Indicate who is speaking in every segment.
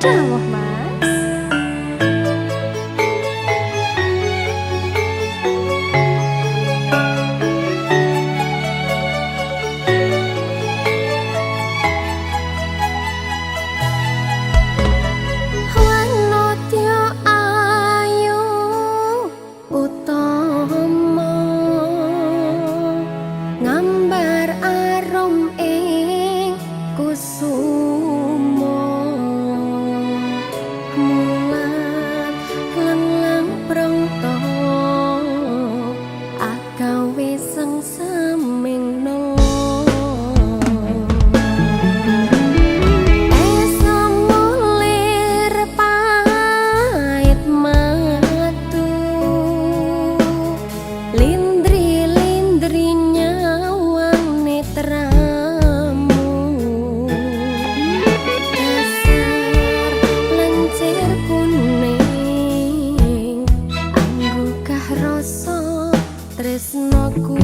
Speaker 1: Dawuh Mas.
Speaker 2: Wanodya ayu utama ngambar arum ing kusuma mulat lang-lang prangta agawe sengseming no tresnoku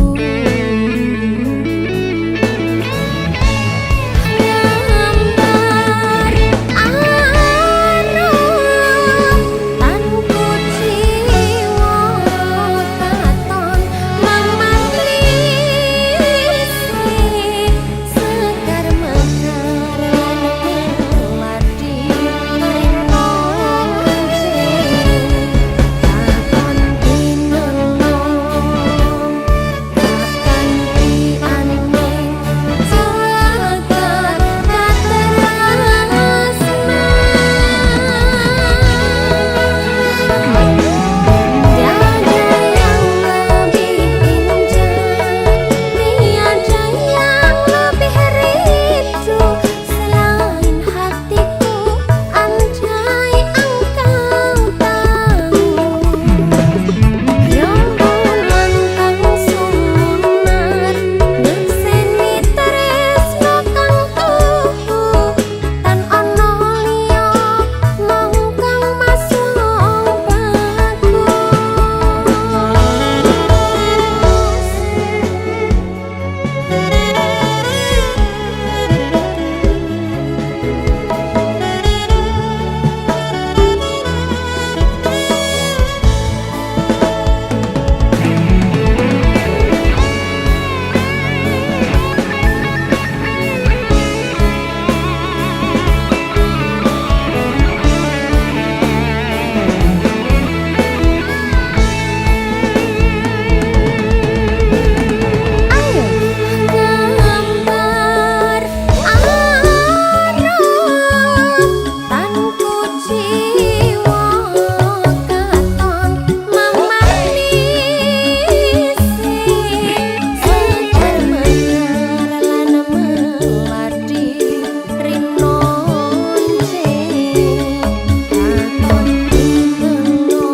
Speaker 2: ngambar arum tanpa jiwa katon memanglisi sekar mekar ladi rino takon dinelo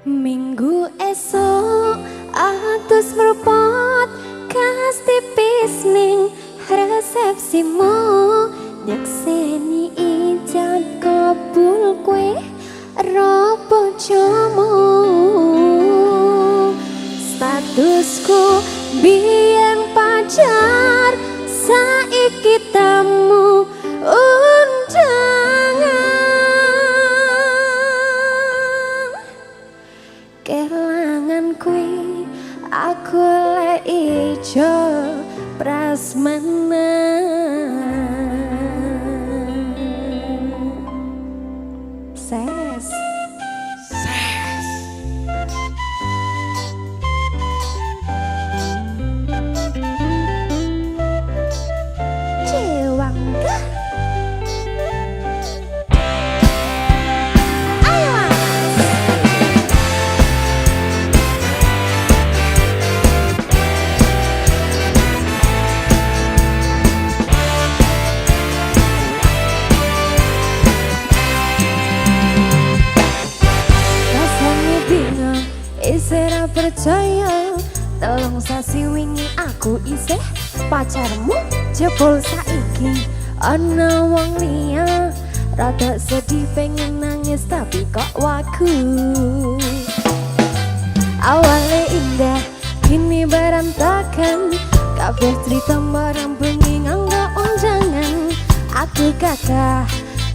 Speaker 2: Minggu esok atus merpot kas tipis ning resepsimu nyekseni ijat kabul kue robo jomo statusku biyen pacar saiki tamu undangan kelangan kue aku le ijo prasmanan ses Cewangga ayo rasanya bingung isera percaya tolong sasi wingi aku isih pacarmu jebol saiki ana wong liya rada sedih pengen nangis tapi kok waku awalnya indah kini berantakan kabeh cerita barang bengi nganggo undangan aku kata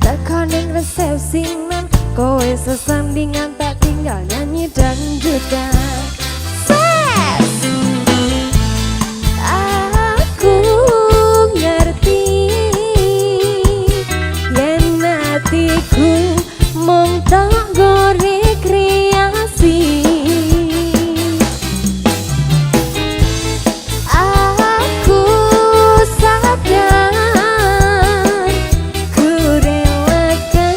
Speaker 2: tekan ning resepsinan kowe sesandingan tak tinggal nyanyi dangdutan aku ngerti yen hatiku mung tak gorek kreasi aku sadar ku relakan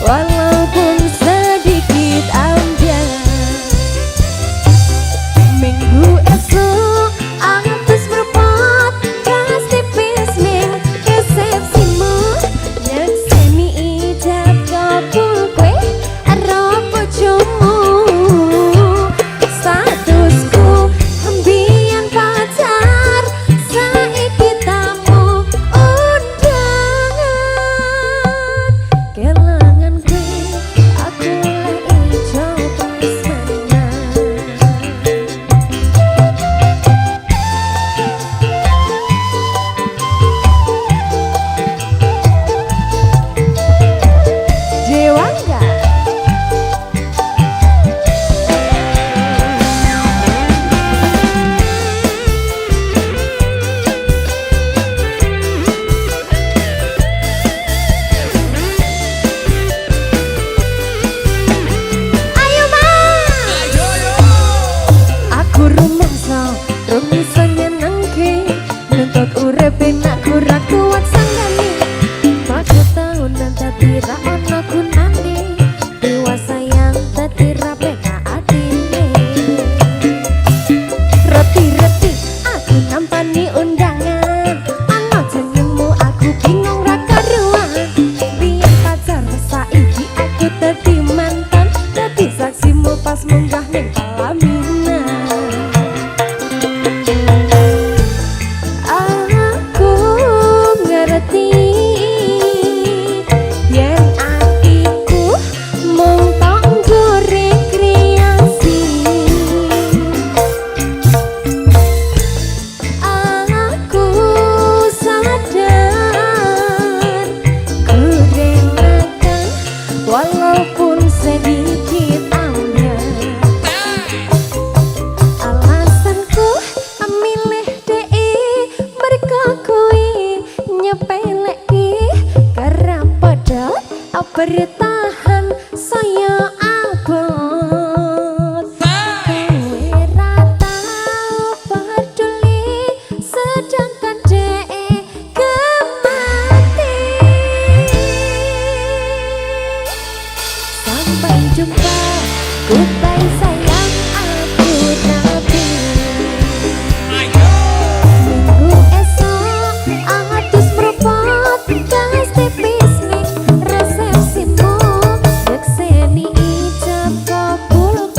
Speaker 2: walaupun sedikit ambiar minggu esok atus merpot kas tipis ning resepsimu nyekseni ijab kabul kue robo jomo statusku ambian pacar saiki tamu undangan kelangan kue aku le ijo prasmanan Dewangga ayo mas aku rumangsa nyenengke nuntut urip aku ra kuat sanggane Maka tahunan tadi ra ono gunane dewasa yang tadi ra peka atine reti-reti aku nampani undangan ana jenengmu aku bingung ra karuan biyen pacar saiki aku dadi mantan dadi saksimu pas munggah ning pelaminan aku ngerti yen atiku mung tak gorek kreasi aku sadar ku relakan walaupun sedikit ambiar alasanku milih DE mergo kuwi nyepeleki kerap padha bertahan saya abot kowe ra tau peduli sedangkan DE kemati sampai jumpa goodbye sayang aku nabi minggu esok atus merpot kas tipis ning resepsimu nyekseni ijab kabul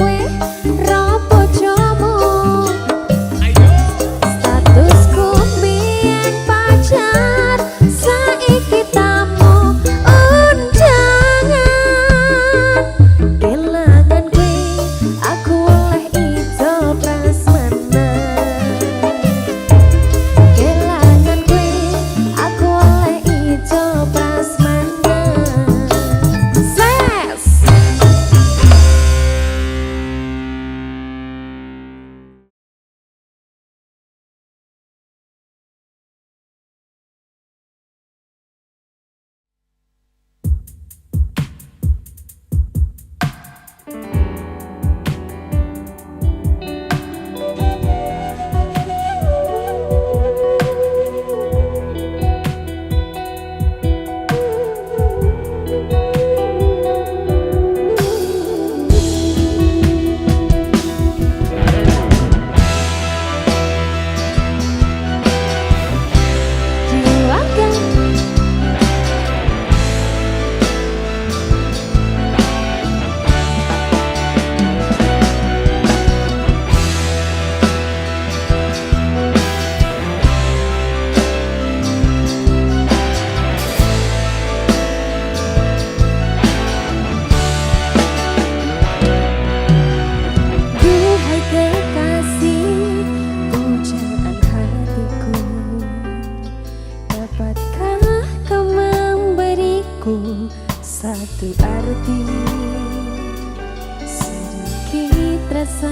Speaker 2: rasa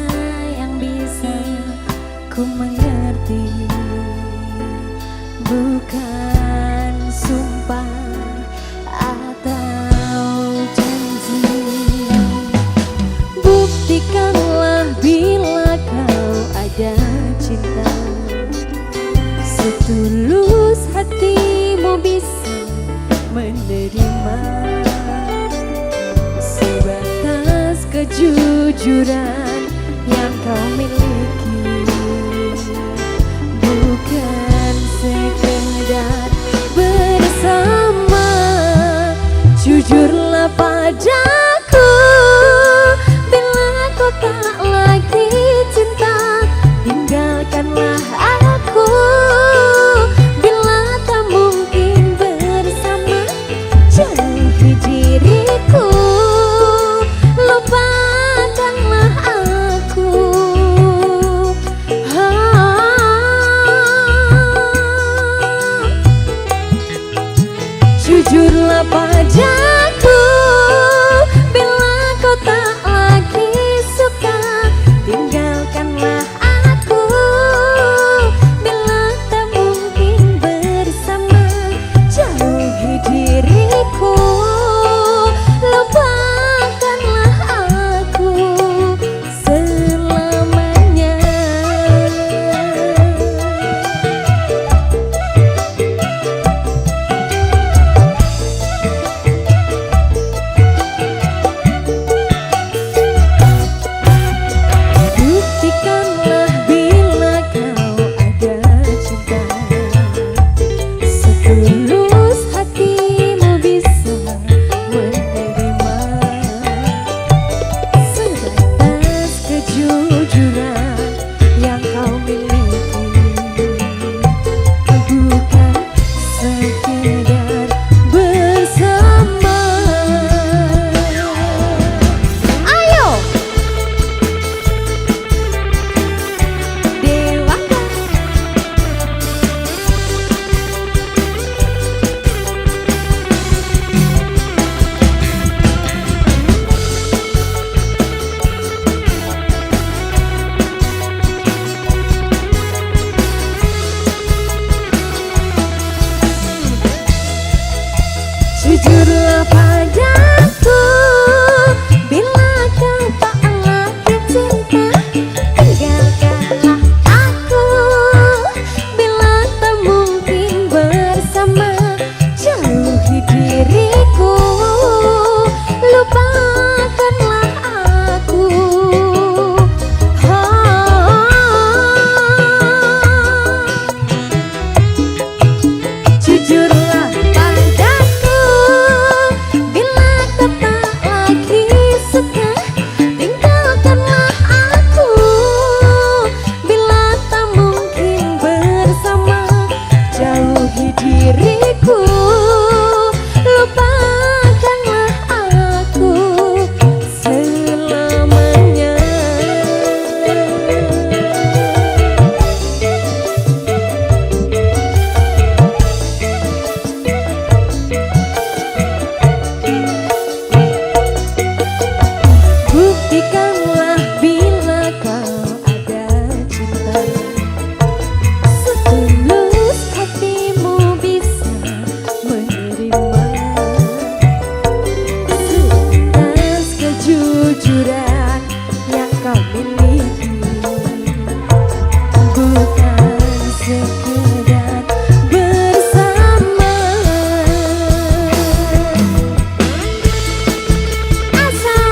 Speaker 2: yang bisa ku mengerti, bukan sumpah atau janji. Buktikanlah bila kau ada cinta, setulus hatimu bisa menerima, sebatas kejujuran yang kau miliki, bukan sekedar bersama. Jujurlah padaku bila kau tak lagi cinta, tinggalkanlah aku bila tak mungkin bersama. Jauhi diriku, lupakanlah aku. Jujurlah padaku bila kau tak lagi suka, tinggalkanlah aku bila tak mungkin bersama. Jauhi diriku, lupakanlah aku selamanya. Buktikanlah bila kau ada cinta, setulus hatimu bisa menerima, sebatas kejujuran yang kau miliki, bukan sekedar bersama. Ayo Dewata. Jujurlah padaku bila kau tak lagi cinta, tinggalkanlah aku bila tak mungkin bersama. Jauhi diriku, lupakanlah aku. Jujurlah padaku bila kau tak lagi suka, tinggalkanlah aku bila tak mungkin bersama. Jauhi diriku, lupakanlah aku selamanya. Buktikanlah bila kau ada cinta, setulus hatimu bisa menerima, sebatas kejujuran yang kau miliki, bukan sekedar bersama. Asai.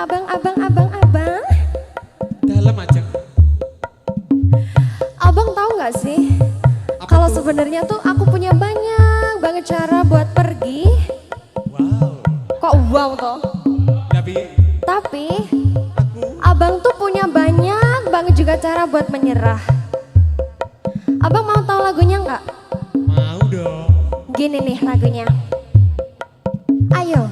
Speaker 2: Abang.
Speaker 1: Dalam aja.
Speaker 2: Abang tahu nggak sih? Kalau sebenarnya tuh aku punya banyak banget cara buat pergi.
Speaker 1: Wow.
Speaker 2: Kok wow toh? Tapi abang tuh punya banyak banget juga cara buat menyerah. Abang mau tahu lagunya nggak?
Speaker 1: Mau dong.
Speaker 2: Gini nih lagunya. Ayo.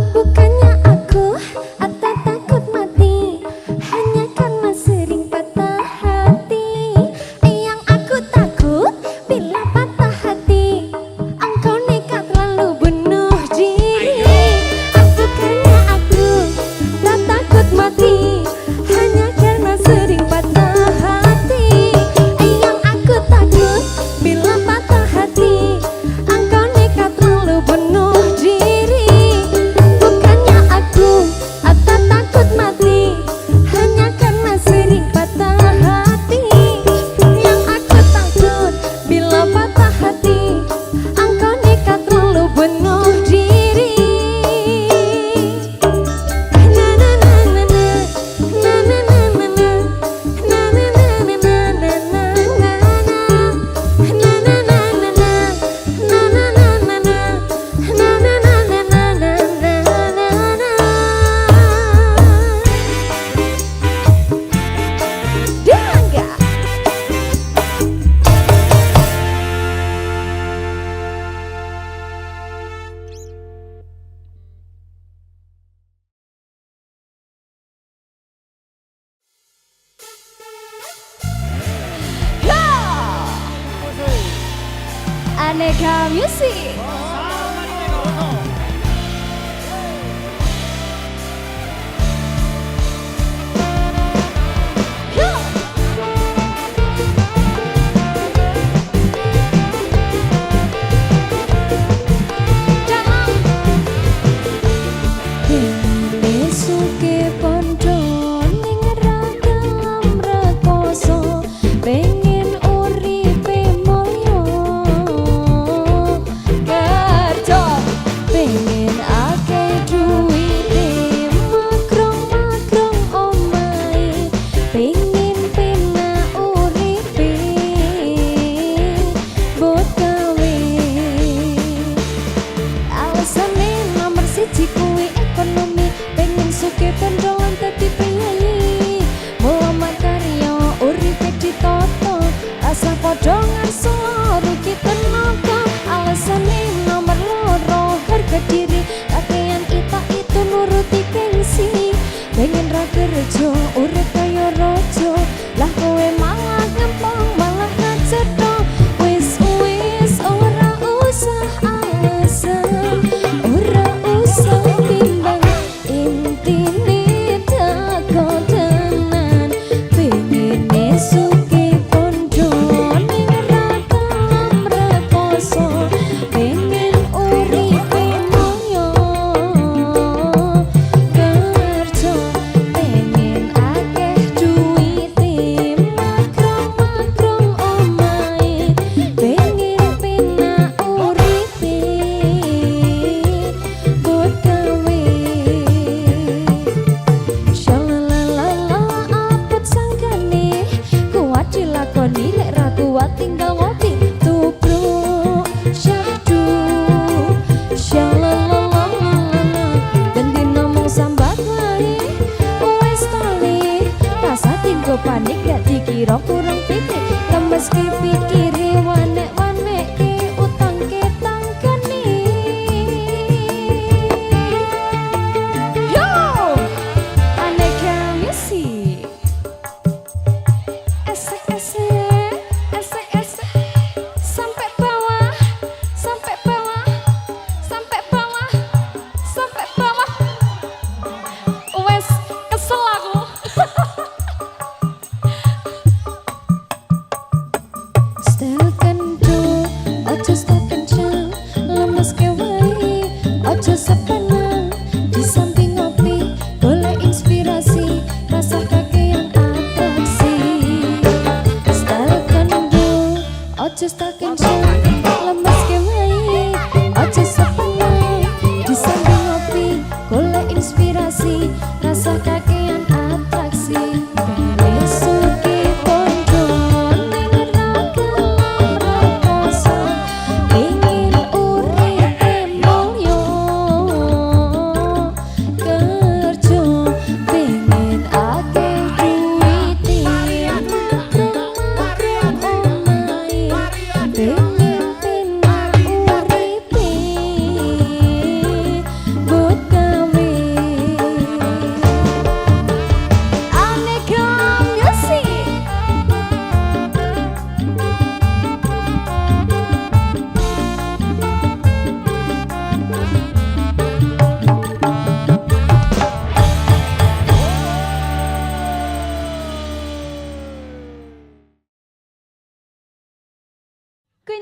Speaker 2: Bukannya aku atau takut mati, hanya karena sering patah hati. Yang aku takut bila patah hati, engkau nekat lalu bunuh diri. Bukannya aku tak takut mati, hanya karena sering patah hati. Yang aku takut bila patah hati, engkau nekat lalu bunuh diri. Bukannya aku atau takut mati, hanya karena sering patah hati. Yang aku takut bila patah hati, engkau nekat lalu bunuh diri. Na na na na na, na na na na na, na na na na na na na na, na na na na na, na na na na na, na na na na na na na na. Dangga. Ya. Aneka Music. Ya. Besuke pondo ning ragam rekoso, pengen uripe mulya kerja, pengen akeh duwite makrong-makrong omahe, pengen penak uripe bot gawe. Alasane nomor siji kuwi ekonomi, pengen sugih pendolan dadi priyayi, mulamar karya uripe ditata, asa padha ngarsa rugi tenaga. Alasane nomor loro harga diri, kakean ita itu nuruti gengsi, pengen ra kerja urip kaya raja, lah kowe malah ngempong malah ngacetho. Wis ora usah alasan, ora usah bimbang, intine teko tenan. Pengen sugih pondo ning ragam rekoso, pengen uripe mulya kerja, pengen akeh duwite makrong-makrong omahe, pengen penak uripe bot gawe. Shalalala apot sangkane, kuat dilakoni lek ra kuat tinggal ngopi tubruk syahdu. Shalalala ben dino mung sambat wae, wis tali rasa tinggo panik gak dikira kurang pitik, lemeske pikire wanek-wanekke utangke tangkane. Yo, Aneka Music. Esek sampai bawah, sampai bawah, sampai bawah, sampai bawah. Wes kesel aku.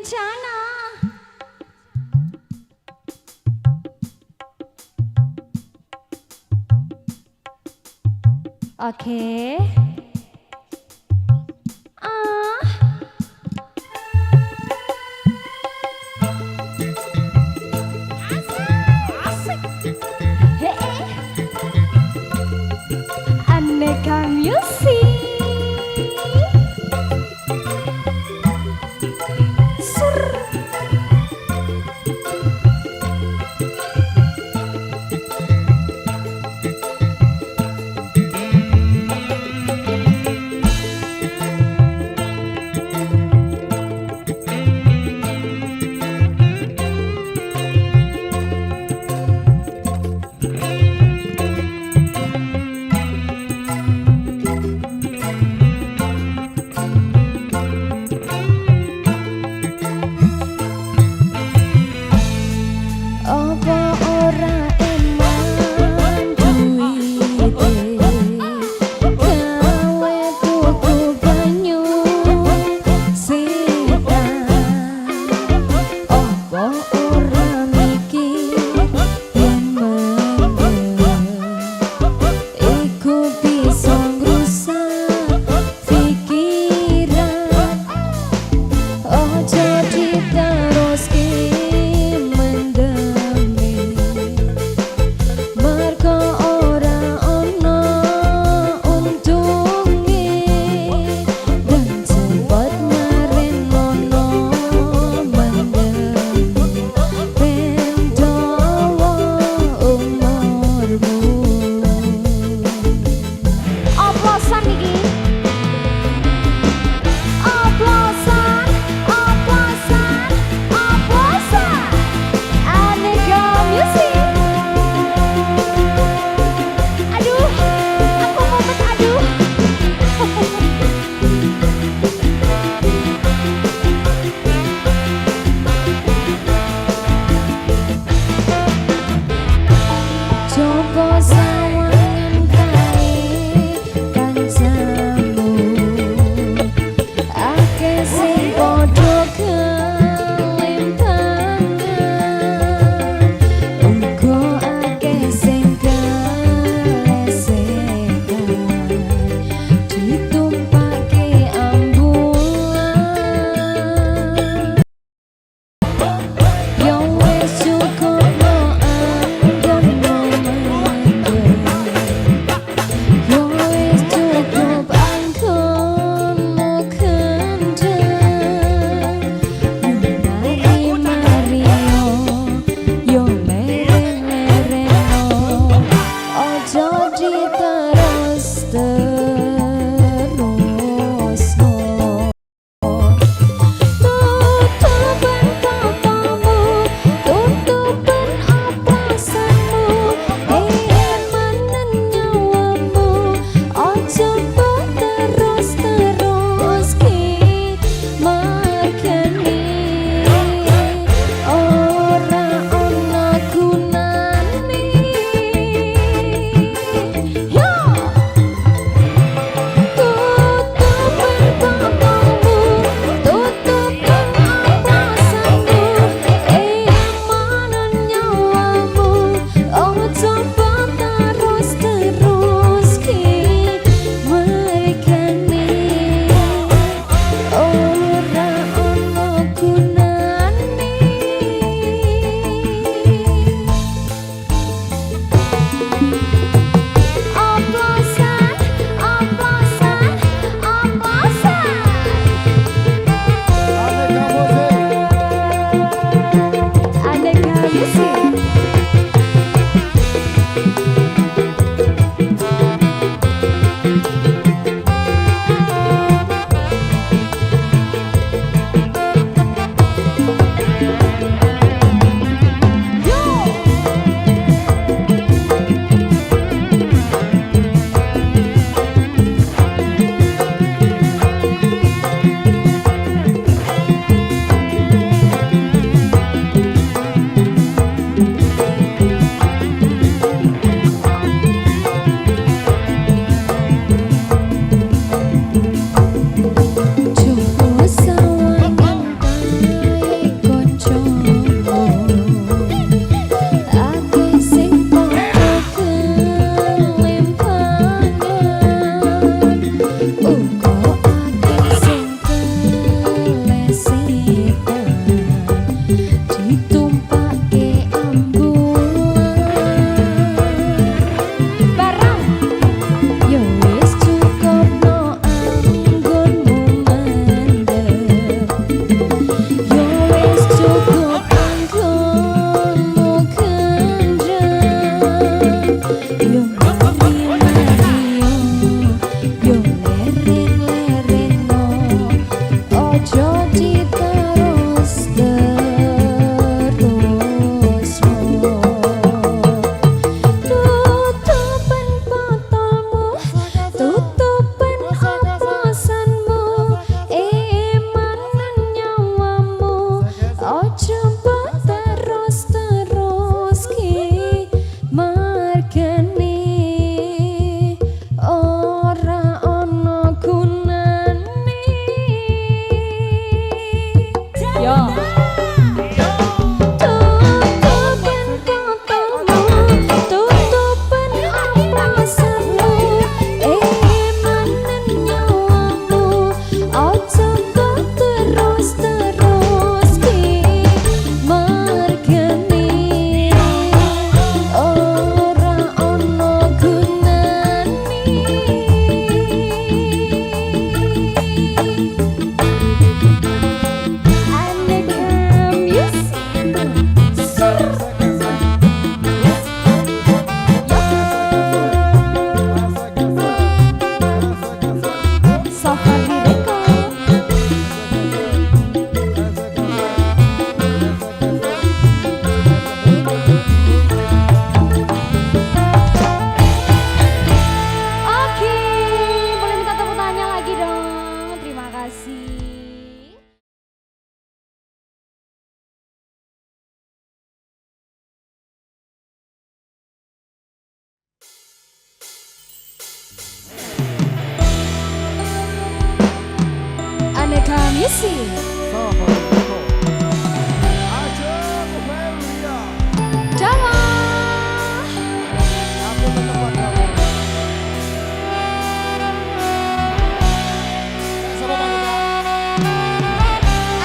Speaker 2: bencana. Oke. Aneka Music.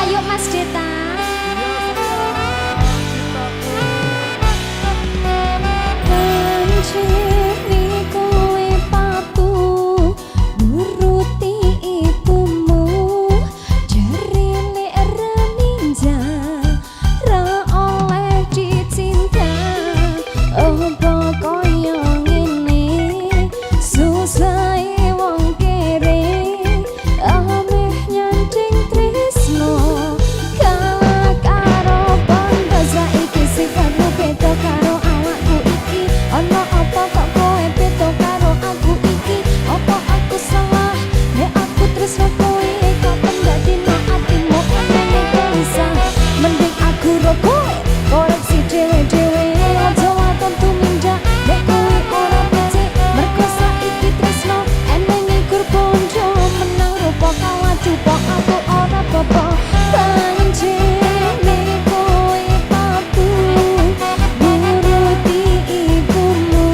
Speaker 2: Ayo Mas Deta. Panceni kowe patuh nuruti ibumu, jarine ra ninja ra oleh dicinta. Apa kaya ngene susahe wong kere, ameh nyanding tresno kalah karo bondo. Saiki sifatmu beda karo awakku iki, ana apa kok kowe beda karo aku iki? Apa aku salah nek aku tresno kowe, kok pendadino atimu ngene kok bisa? Mending aku ro kowe koreksi dhewe-dhewe, aja waton tumindak nek kowe ora becik. Mergo saiki tresno eneng ikur bondo, menang rupa kalah cupa aku ora apa-apa. Pancene kowe patuh nuruti ibumu,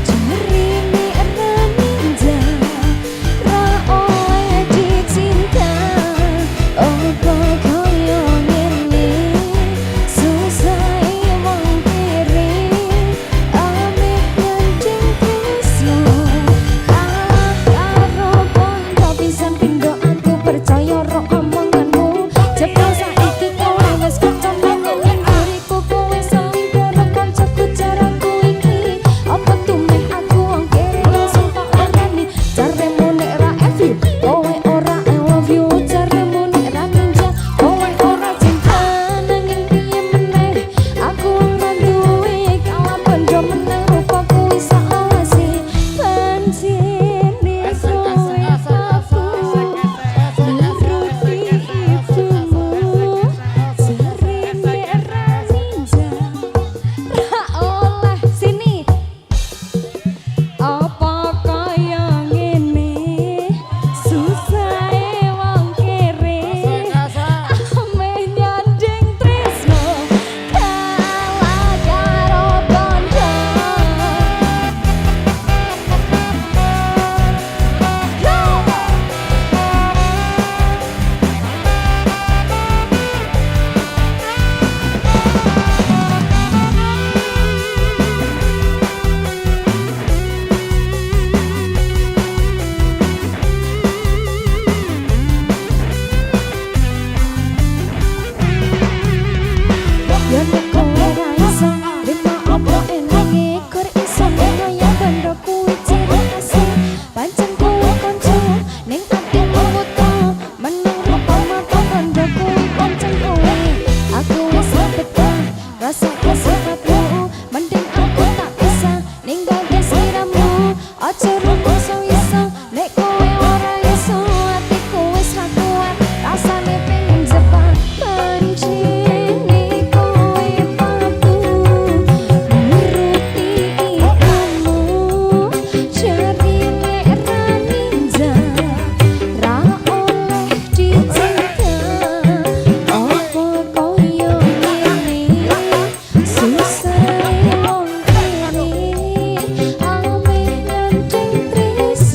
Speaker 2: jarine ra ninja ra oleh dicinta. Apa kaya ngene susahe wong kere, ameh nyanding tresno kalah karo bondo. Pisan pindho aku percaya ro omonganmu, jebul saiki kowe wis kecondongan yen diriku kowe saling karo kancaku jaraku iki. Apa tumeh aku wong kere langsung tak arani, jaremu nek ra FU kowe ora I love you, jaremu nek ra ninja kowe ora cinta. Nanging piye meneh aku ora duwe kalah bondo, menang rupa kuwi saawasi. Pancene kowe patuh nuruti ibumu, jarine ra ninja ra oleh. Sini apa kaya ngene susahe wong kere, ameh nyanding tresno kalah karo bondo. Yen kowe ra iso rimo apa enenge, kur iso kaya bondo kuwi ciri khase. Pancen kowe kanca ning atimu buta, menang rupa mata bondo kuwi pancen kowe. Aku wis beda rasa sifatmu, mending aku tak bisa ninggal desiramu. Aja rumangsa iso nek kowe ora iso, atiku wis ra kuat rasane pengen jepat. Pancene kowe patuh nuruti ibumu, jarine ra ninja ra oleh dicinta. Apa kaya ngene susahe wong kere, ameh nyanding tresno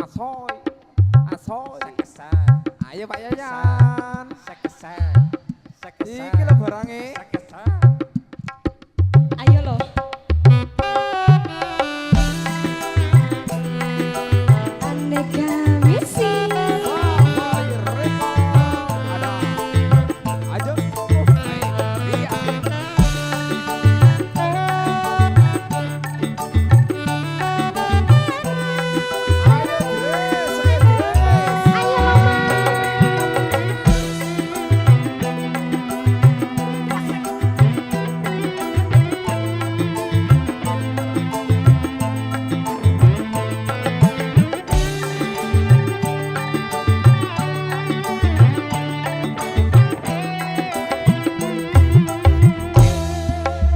Speaker 3: Asoy. Asoy.
Speaker 4: Sekesan.
Speaker 3: Ayo Pak Yayan.
Speaker 4: Sekesan. Sekesan.
Speaker 3: Iki lho barange.
Speaker 4: Sekesan.
Speaker 2: Ayo loh. Aneka misi. Ayo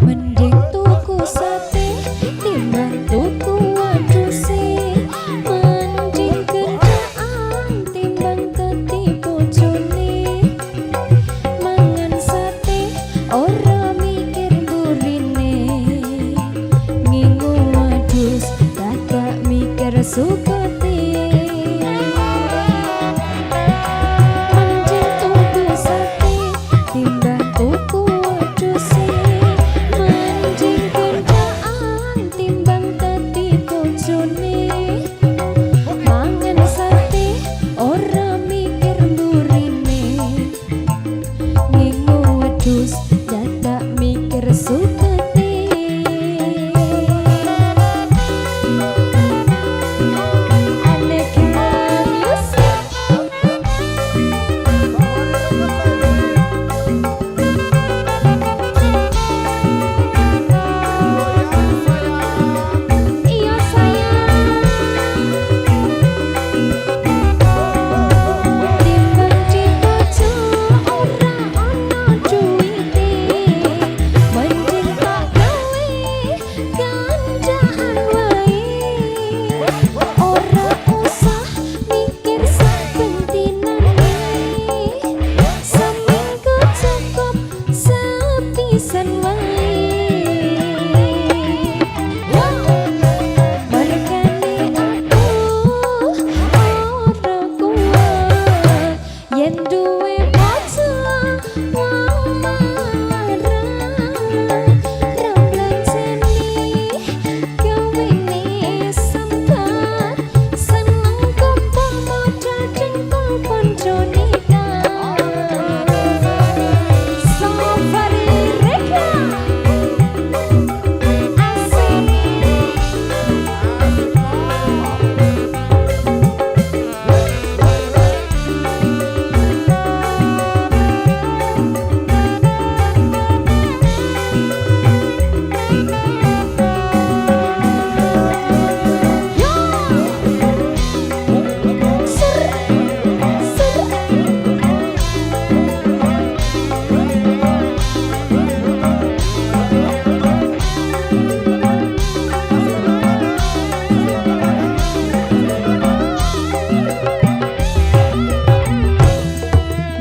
Speaker 2: mending tuku sate timbang tuku wadusi, mending gendaan timbang dadi bojone. Mangan sate ora mikir burine, ngingu wadus dadak mikir sukoti. Mending tuku sate timbang tuku wadusi, mending gendaan timbang dadi bojone. Mangan sate ora mikir burine, ngingu wedhus dadak mikir suketi. Aneka music. Iya sayang. Timbang dibojo ora ana duwite, mending tak gawe gandaan wae. Ora usah mikir sabentinane, seminggu cukup sepisan wae. Mergane aku ora kuat yen duwe bojo wong marah. Ramblan seni gawene sempat, seneng kumpul modal dengkul poncone kan. Safari Reka asik.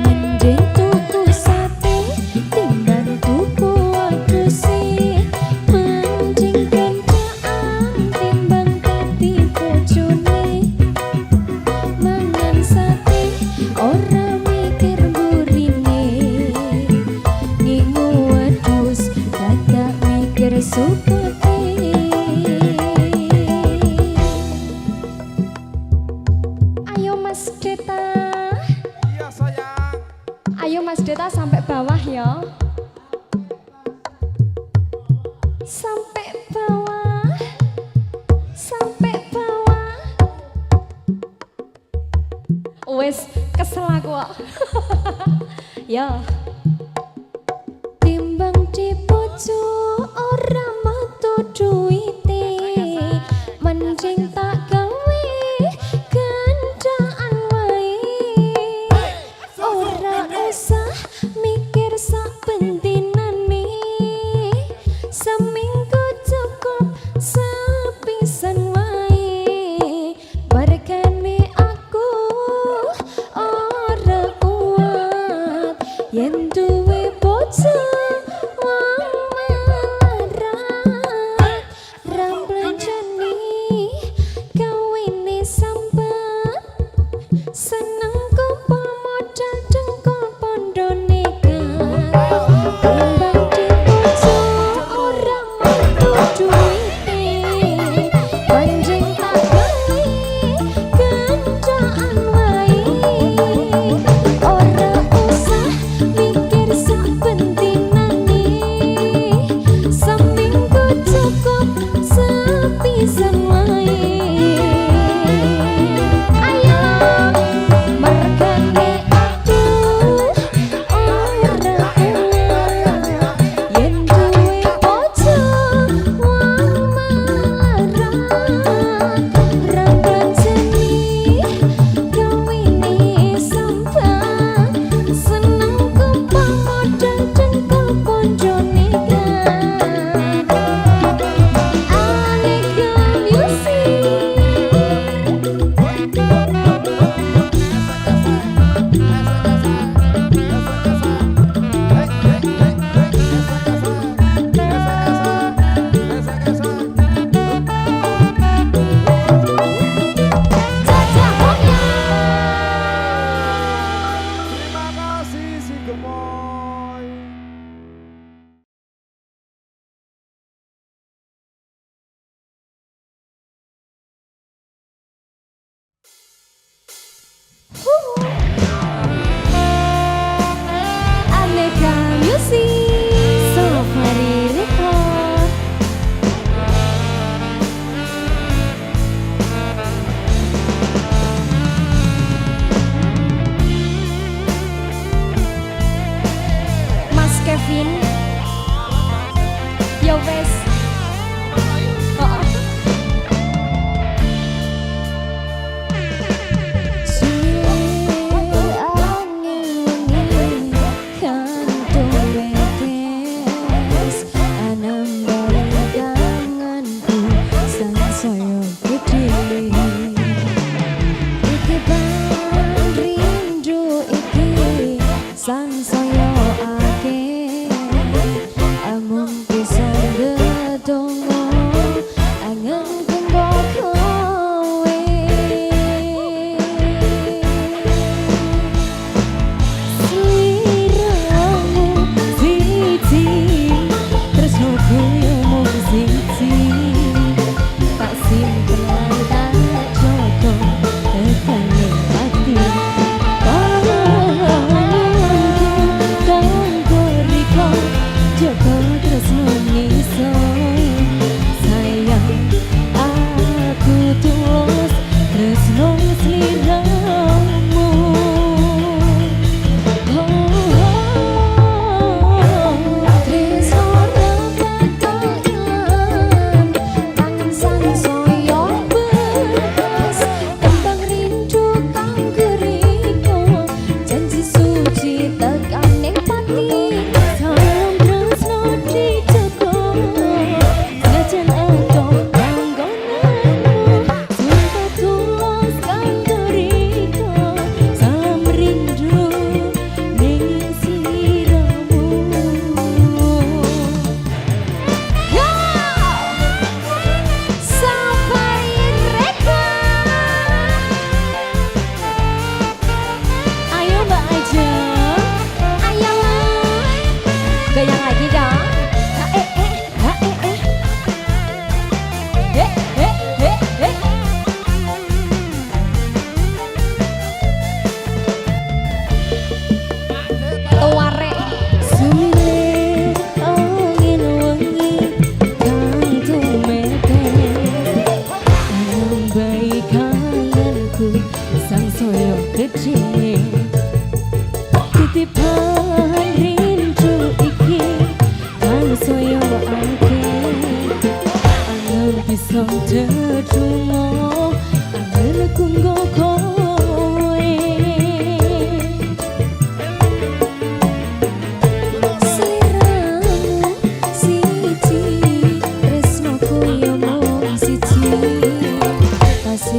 Speaker 2: Mending tuku sate timbang tuku wadusi, mending gendaan timbang dadi bojone. Mangan sate ora mikir burine, ngingu wedhus dadak mikir suketi. Ayo Mas Deta.
Speaker 3: Iya sayang.
Speaker 2: Ayo Mas Deta sampai bawah ya. Sampai bawah. Sampai bawah. Wes kesel aku kok. Ya. Timbang dibojo ora metu duwite, mending tak gawe gandaan wae. Ora usah mikir sabentinane, seminggu cukup sepisan wae. Bargane aku ora kuat yen duwe bojo wong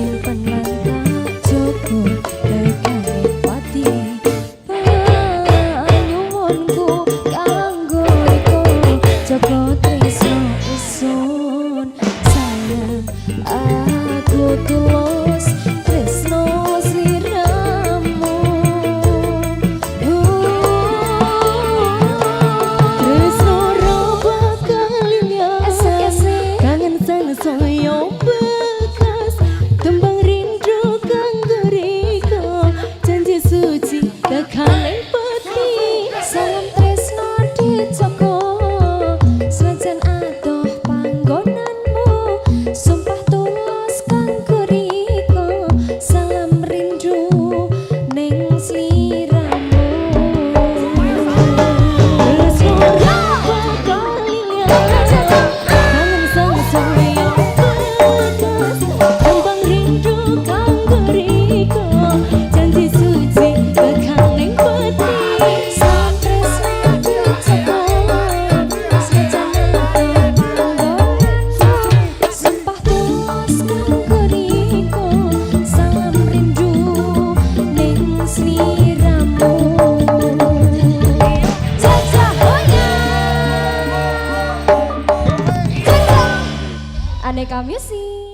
Speaker 2: simpen lan tak jogo dekane pati panyuwunku kanggo iku jaga tresno isun sayang aku tulus tresno sliramu tresno ra bakal esek-esek kangen sana saya bekas tembang rindu kanggo riko janji suci tekan peti salam tresno dijogo senajan adoh panggonanmu sumpah tulus kanggo riko salam rindu ning sliramu tresno ra bakal kangen sang saya bekas tembang rindu kanggo riko janji suci tekan ning peti salam tresno dijogo senajan adoh panggonanmu sumpah tulus kanggo riko salam rindu ning sliramu Caca Goyang Caca Aneka Music